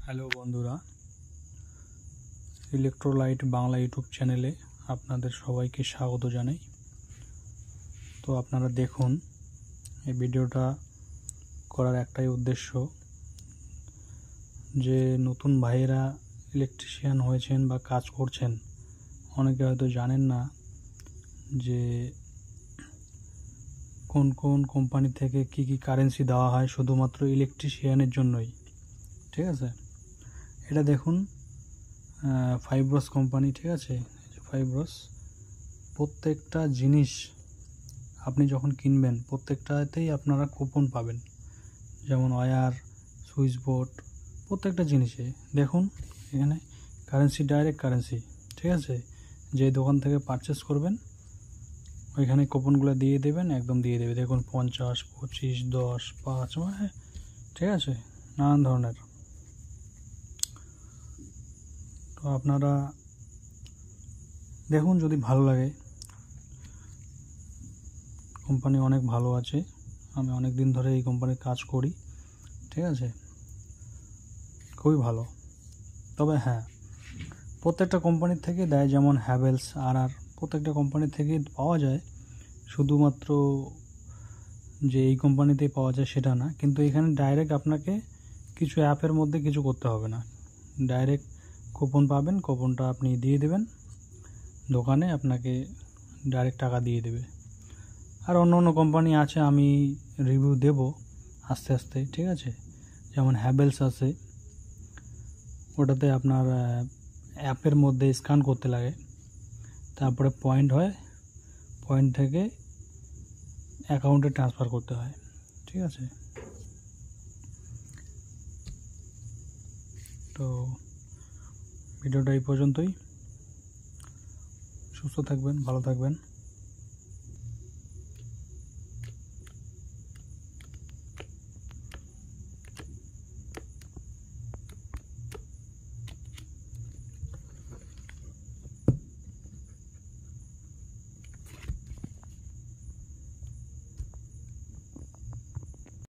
Hello বন্ধুরা, electrolyte Bangla YouTube চ্যানেলে আপনাদের সবাইকে স্বাগত জানাই। তো আপনারা দেখুন, এই ভিডিওটা করার একটাই উদ্দেশ্য যে নতুন ভাইয়েরা ইলেকট্রিশিয়ান হয়েছেন বা কাজ করছেন, অনেকে হয়তো জানেন না যে কোন কোন কোম্পানি থেকে কি কি কারেন্সি দেওয়া হয় শুধুমাত্র ইলেকট্রিশিয়ানের জন্যই। ঠিক আছে, এটা দেখুন, ফাইব্রস কোম্পানি। ঠিক আছে, ফাইব্রস প্রত্যেকটা জিনিস আপনি যখন কিনবেন প্রত্যেকটাতেই আপনারা কুপন পাবেন, যেমন ওয়্যার, সুইচ বোর্ড, প্রত্যেকটা জিনিসে দেখুন এখানে কারেন্সি, ডাইরেক্ট কারেন্সি। ঠিক আছে, যে দোকান থেকে পারচেস করবেন ওইখানে কুপনগুলো দিয়ে দেবেন, একদম দিয়ে দেবে। দেখুন 50, 25, 10, 5, ঠিক আছে, নানান ধরনের। তো আপনারা দেখুন, যদি ভালো লাগে, কোম্পানি অনেক ভালো আছে, আমি অনেক দিন ধরে এই কোম্পানির কাজ করি। ঠিক আছে, খুবই ভালো। তবে হ্যাঁ, প্রত্যেকটা কোম্পানির থেকে দেয়, যেমন হ্যাভেলস, প্রত্যেকটা কোম্পানির থেকে পাওয়া যায়, শুধুমাত্র যে এই কোম্পানিতেই পাওয়া যায় সেটা না। কিন্তু এখানে ডাইরেক্ট আপনাকে কিছু অ্যাপের মধ্যে কিছু করতে হবে না, ডাইরেক্ট কুপন পাবেন, কুপনটা আপনি দিয়ে দেবেন, দোকানে আপনাকে ডাইরেক্ট টাকা দিয়ে দেবে। আর অন্য অন্য কোম্পানি আছে, আমি রিভিউ দেব আস্তে আস্তে। ঠিক আছে, যেমন হ্যাভেলস আছে, ওটাতে আপনার অ্যাপের মধ্যে স্ক্যান করতে লাগে, তারপরে পয়েন্ট হয়, পয়েন্ট থেকে অ্যাকাউন্টে ট্রান্সফার করতে হয়। ঠিক আছে, তো ভিডিওটা এই পর্যন্তই। সুস্থ থাকবেন, ভালো থাকবেন।